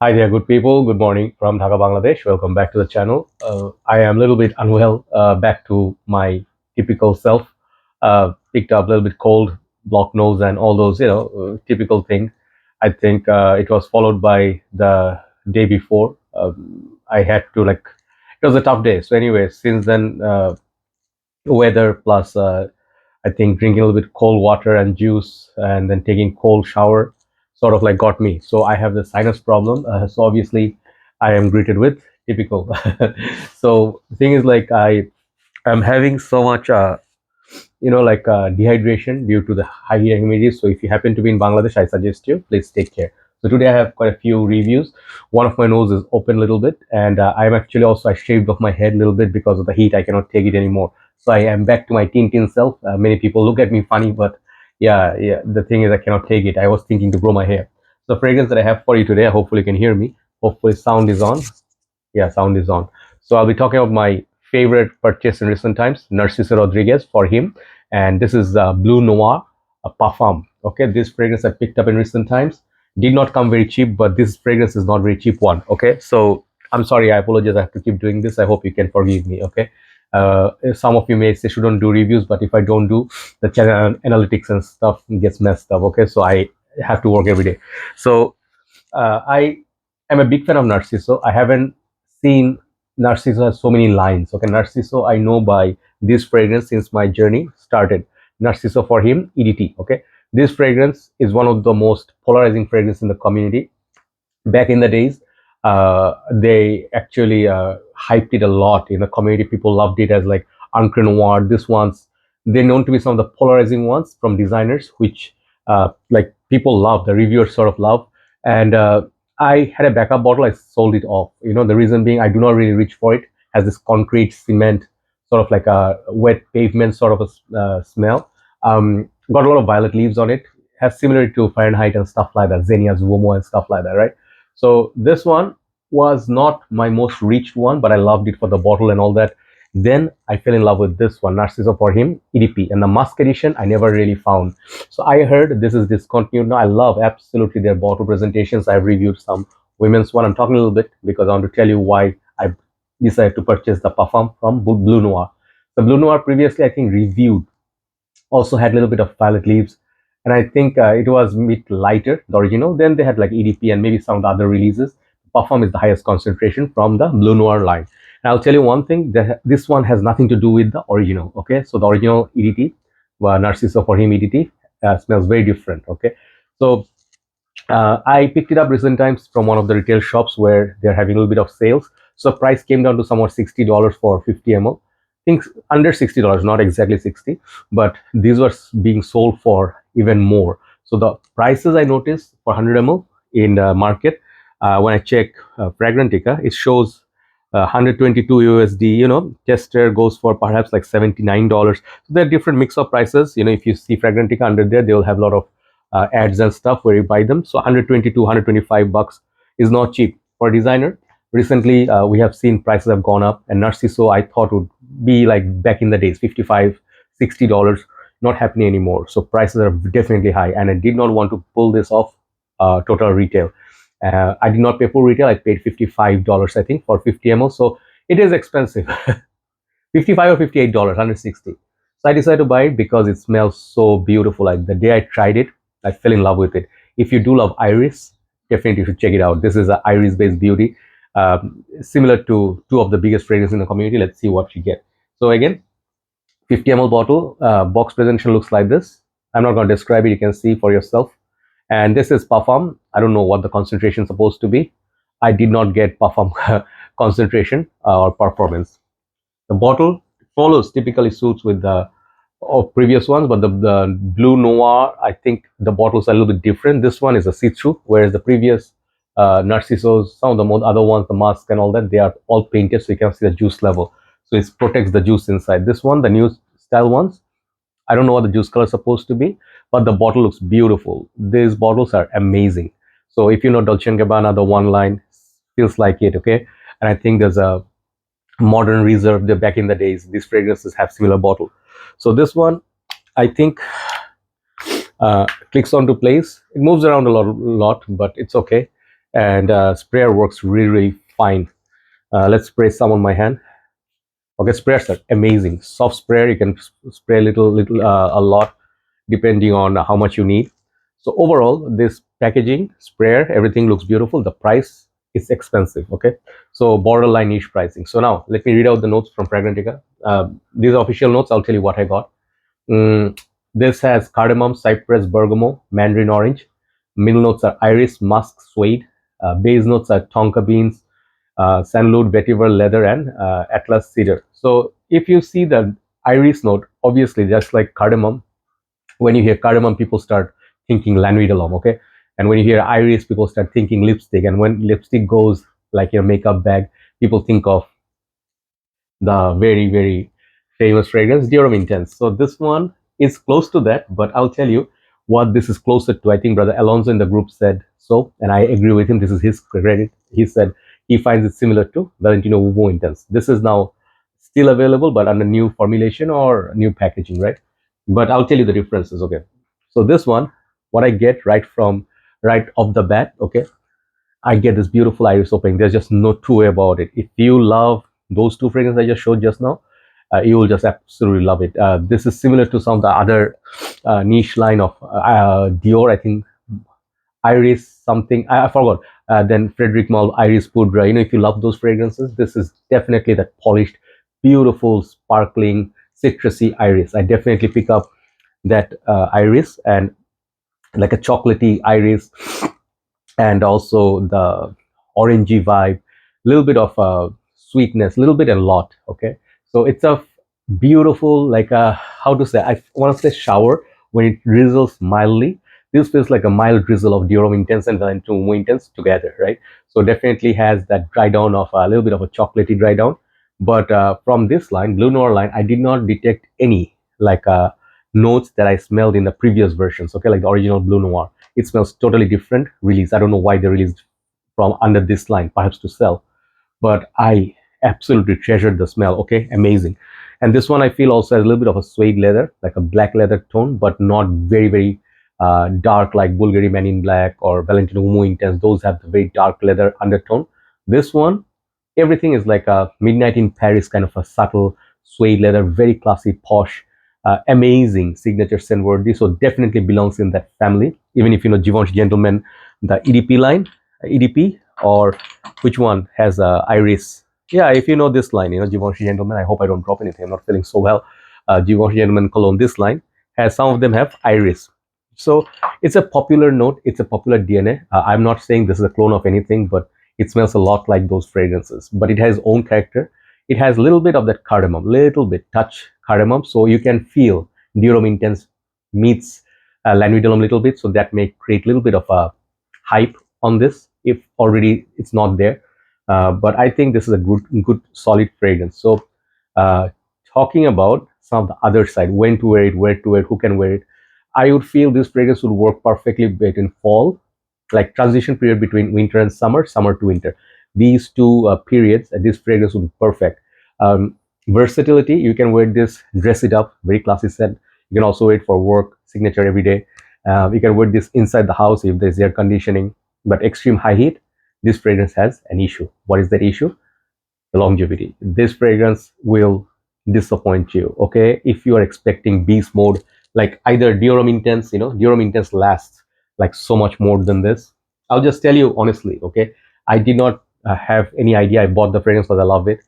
Hi there, good people. Good morning from Dhaka, Bangladesh. Welcome back to the channel. I am a little bit unwell, back to my typical self. Picked up a little bit cold, blocked nose, and all those, typical thing. I think it was followed by the day before. I had to it was a tough day. So anyway, since then, weather plus I think drinking a little bit cold water and juice and then taking cold shower sort of like got me. So I have the sinus problem. So obviously I am greeted with typical. So the thing is like I am having so much dehydration due to the high heat and humidity. So if you happen to be in Bangladesh, I suggest you please take care. So today I have quite a few reviews. One of my nose is open a little bit, and I'm actually also I shaved off my head a little bit because of the heat. I cannot take it anymore. So I am back to my teen self. Many people look at me funny, but yeah. The thing is, I cannot take it. I was thinking to grow my hair. So fragrance that I have for you today, hopefully you can hear me. Hopefully sound is on. Yeah, sound is on. So I'll be talking about my favorite purchase in recent times, Narciso Rodriguez for him, and this is Bleu Noir Parfum. Okay, this fragrance I picked up in recent times. Did not come very cheap, but this fragrance is not very cheap one. Okay, so I'm sorry, I apologize. I have to keep doing this. I hope you can forgive me. Okay, some of you may say shouldn't do reviews, but if I don't do, the channel analytics and stuff gets messed up. Okay, so I have to work every day. So I am a big fan of Narciso. I haven't seen Narciso has so many lines. Okay, Narciso I know by this fragrance since my journey started. Narciso for him, EDT. Okay, this fragrance is one of the most polarizing fragrance in the community. Back in the days, they actually hyped it a lot in the community. People loved it as like Encre Noir. This one's they're known to be some of the polarizing ones from designers, which like people love. The reviewers sort of love, and I had a backup bottle. I sold it off. The reason being I do not really reach for it. Has this concrete cement sort of like a wet pavement sort of a smell. Got a lot of violet leaves on it. Has similar to Fahrenheit and stuff like that, Zinnias, Womo and stuff like that, right? So this one was not my most reached one, but I loved it for the bottle and all that. Then I fell in love with this one, Narciso for him, EDP. And the Musk edition, I never really found. So I heard this is discontinued now. I love absolutely their bottle presentations. I've reviewed some women's one. I'm talking a little bit because I want to tell you why I decided to purchase the Parfum from Bleu Noir. The Bleu Noir previously, I think, reviewed also had a little bit of violet leaves, and I think it was a bit lighter, the original. Then they had like EDP and maybe some of the other releases. Parfum is the highest concentration from the Bleu Noir line. And I'll tell you one thing, this one has nothing to do with the original. Okay, so the original EDT, Narciso for him EDT, smells very different. Okay, so I picked it up recent times from one of the retail shops where they're having a little bit of sales. So price came down to somewhat $60 for 50 ml. Things under $60, not exactly 60, but these were being sold for even more. So the prices I noticed for 100 ml in the market, when I check Fragrantica, it shows 122 USD. Tester goes for perhaps like $79. So there are different mix of prices. If you see Fragrantica under there, they will have a lot of ads and stuff where you buy them. So 122, 125 bucks is not cheap for a designer. Recently, we have seen prices have gone up, and Narciso I thought would be like back in the days, 55, $60, not happening anymore. So prices are definitely high, and I did not want to pull this off total retail. I did not pay full retail. I paid $55, I think, for 50 ml. So it is expensive. 55 or $58, 160. So I decided to buy it because it smells so beautiful. Like the day I tried it, I fell in love with it. If you do love iris, definitely you should check it out. This is an iris-based beauty, similar to two of the biggest fragrances in the community. Let's see what you get. So again, 50 ml bottle, box presentation looks like this. I'm not going to describe it. You can see for yourself. And this is Parfum. I don't know what the concentration is supposed to be. I did not get Parfum concentration or performance. The bottle follows typically suits with the previous ones, but the Bleu Noir, I think the bottles are a little bit different. This one is a see-through, whereas the previous Narcissos, some of the other ones, the Musk and all that, they are all painted, so you can see the juice level. So it protects the juice inside. This one, the new style ones, I don't know what the juice color is supposed to be, but the bottle looks beautiful. These bottles are amazing. So if you know Dolce & Gabbana, the one line feels like it, okay? And I think there's a modern reserve there back in the days. These fragrances have similar bottle. So this one, I think, clicks onto place. It moves around a lot, but it's okay. and sprayer works really, really fine. Let's spray some on my hand. Okay, sprayers are amazing. Soft sprayer, you can spray a lot, depending on how much you need. So overall, this packaging, sprayer, everything looks beautiful. The price is expensive. Okay, so borderline niche pricing. So now let me read out the notes from Fragrantica. These are official notes. I'll tell you what I got. Mm, this has cardamom, cypress, bergamot, mandarin orange. Middle notes are iris, musk, suede. Base notes are tonka beans, sandalwood, vetiver, leather, and atlas cedar. So if you see the iris note, obviously just like cardamom, when you hear cardamom, people start thinking lanvidolum, okay? And when you hear iris, people start thinking lipstick. And when lipstick goes like your makeup bag, people think of the very, very famous fragrance, Dior Intense. So this one is close to that, but I'll tell you what this is closer to. I think Brother Alonso in the group said so, and I agree with him. This is his credit. He said he finds it similar to Valentino Uvo Intense. This is now still available, but under new formulation or new packaging, right? But I'll tell you the differences, okay? So this one, what I get right off the bat, okay? I get this beautiful iris opening. There's just no two way about it. If you love those two fragrances I just showed just now, you will just absolutely love it. This is similar to some of the other niche line of Dior. I think Iris something. I forgot. Then Frederic Malle Iris Poudre. You know, if you love those fragrances, this is definitely that polished, beautiful, sparkling, citrusy iris. I definitely pick up that iris and like a chocolatey iris, and also the orangey vibe, little bit of sweetness, little bit and lot. Okay, so it's a beautiful, like a, how to say, I want to say shower when it drizzles mildly. This feels like a mild drizzle of Dior Intense and Valentino Intense together, right? So definitely has that dry down of a little bit of a chocolatey dry down. But from this line, Bleu Noir line, I did not detect any like notes that I smelled in the previous versions. Okay, like the original Bleu Noir, it smells totally different release. I don't know why they released from under this line, perhaps to sell, but I absolutely treasured the smell. Okay, amazing. And this one I feel also has a little bit of a suede leather, like a black leather tone, but not very, very dark like Bulgari Man in Black or Valentino Uomo Intense. Those have the very dark leather undertone. This one, everything is like a Midnight in Paris kind of a subtle suede leather, very classy, posh, amazing signature scent worthy. So definitely belongs in that family. Even if you know Givenchy Gentleman, the EDP line, EDP, or which one has Iris? Yeah, if you know this line, you know Givenchy Gentleman. I hope I don't drop anything. I'm not feeling so well. Givenchy Gentleman Cologne. This line has, some of them have Iris. So it's a popular note. It's a popular DNA. I'm not saying this is a clone of anything, but it smells a lot like those fragrances. But it has own character. It has a little bit of that cardamom, little bit touch cardamom, so you can feel Dior Intense meets Lanvidolum a little bit. So that may create a little bit of a hype on this if already it's not there. But I think this is a good solid fragrance. So talking about some of the other side, when to wear it, where to wear it, who can wear it, I would feel this fragrance would work perfectly between fall, like transition period between winter and summer, summer to winter. These two periods, this fragrance would be perfect. Um, Versatility, you can wear this, dress it up, very classy scent. You can also wear it for work, signature every day. You can wear this inside the house if there's air conditioning. But extreme high heat, this fragrance has an issue. What is that issue? The longevity. This fragrance will disappoint you. Okay, if you are expecting beast mode, like either Dior Intense, you know, Dior Intense lasts like so much more than this. I'll just tell you honestly. Okay, I did not have any idea. I bought the fragrance because I love it.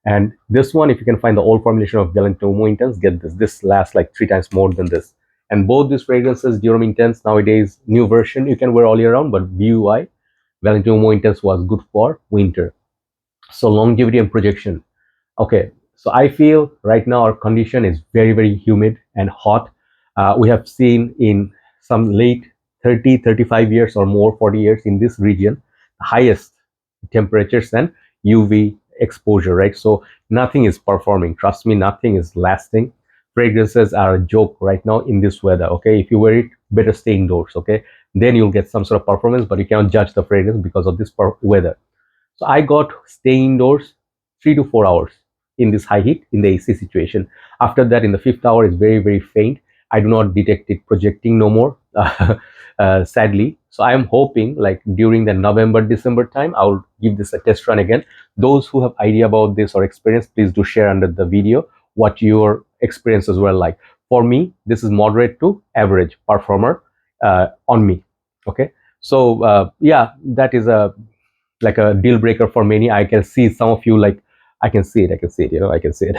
And this one, if you can find the old formulation of Valentino Intense, get this. This lasts like 3 times more than this. And both these fragrances, Dior Intense nowadays, new version, you can wear all year round, but VUI, Valentino Intense was good for winter. So longevity and projection. Okay, so I feel right now our condition is very, very humid and hot. We have seen in some late 30, 35 years or more, 40 years in this region, the highest temperatures and UV exposure, right? So nothing is performing. Trust me, nothing is lasting. Fragrances are a joke right now in this weather. Okay, if you wear it, better stay indoors. Okay, then you'll get some sort of performance, but you cannot judge the fragrance because of this weather. So I got stay indoors 3 to 4 hours in this high heat in the AC situation. After that, in the fifth hour, it's very, very faint. I do not detect it projecting no more, sadly. So I am hoping like during the November December time I'll give this a test run again. Those who have idea about this or experience, please do share under the video what your experiences were like. For me, this is moderate to average performer on me. Okay, so yeah, that is a like a deal breaker for many. I can see some of you like, I can see it, I can see it, you know, I can see it.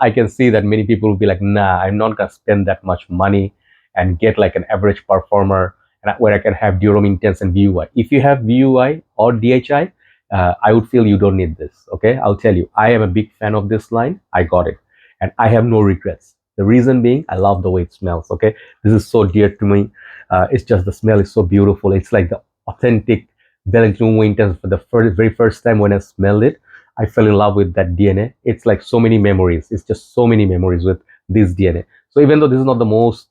I can see that many people will be like, nah, I'm not gonna spend that much money and get like an average performer and where I can have Durham Intense and VUI. If you have VUI or DHI, I would feel you don't need this. Okay, I'll tell you, I am a big fan of this line. I got it and I have no regrets. The reason being, I love the way it smells. Okay, this is so dear to me. It's just the smell is so beautiful. It's like the authentic Wellington Winters. For the very first time when I smelled it, I fell in love with that DNA. It's like so many memories. It's just so many memories with this DNA. So even though this is not the most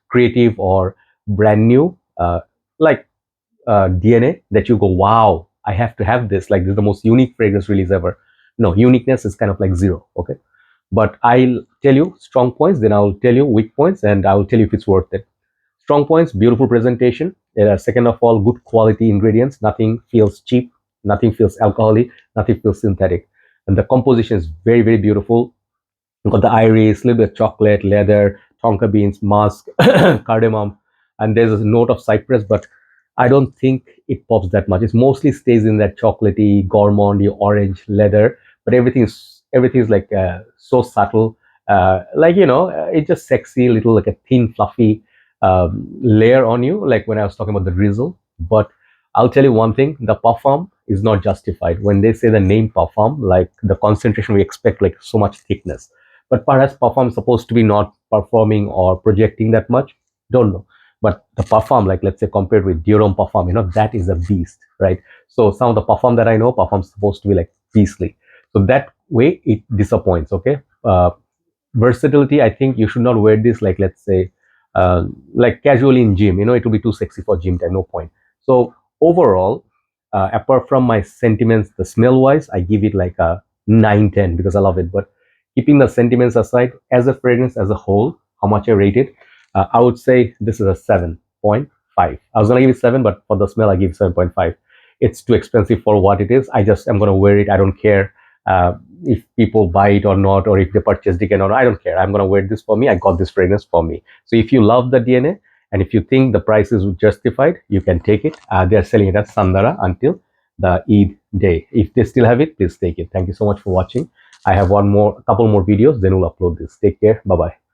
creative or brand new like DNA that you go, wow, I have to have this. Like this is the most unique fragrance release ever. No, uniqueness is kind of like zero. Okay, but I'll tell you strong points, then I'll tell you weak points, and I'll tell you if it's worth it. Strong points: beautiful presentation. Second of all, good quality ingredients. Nothing feels cheap. Nothing feels alcoholic. Nothing feels synthetic. And the composition is very, very beautiful. You've got the iris, a little bit of chocolate, leather, tonka beans, musk, cardamom, and there's a note of cypress, but I don't think it pops that much. It mostly stays in that chocolatey, gourmandy, orange leather, but everything is like so subtle. Like you know, it's just sexy, little like a thin, fluffy layer on you, like when I was talking about the drizzle. But I'll tell you one thing: the parfum is not justified when they say the name parfum. Like the concentration, we expect like so much thickness, but perhaps parfum is supposed to be not performing or projecting that much. Don't know. But the parfum, like let's say compared with Durham parfum, you know, that is a beast, right? So some of the parfum that I know, parfum is supposed to be like beastly. So that way it disappoints. Okay. Versatility, I think you should not wear this like let's say like casually in gym. You know, it will be too sexy for gym time. No point. So overall, apart from my sentiments, the smell wise, I give it like a 9/10 because I love it. But keeping the sentiments aside, as a fragrance as a whole, how much I rate it, I would say this is a 7.5. I was gonna give it 7, but for the smell I give 7.5. It's too expensive for what it is. I just am gonna wear it. I don't care if people buy it or not, or if they purchase Decant or not. I don't care. I'm gonna wear this for me. I got this fragrance for me. So if you love the DNA and if you think the price is justified, you can take it. They are selling it at Sandara until the Eid day. If they still have it, please take it. Thank you so much for watching. I have a couple more videos, then we'll upload this. Take care. Bye bye.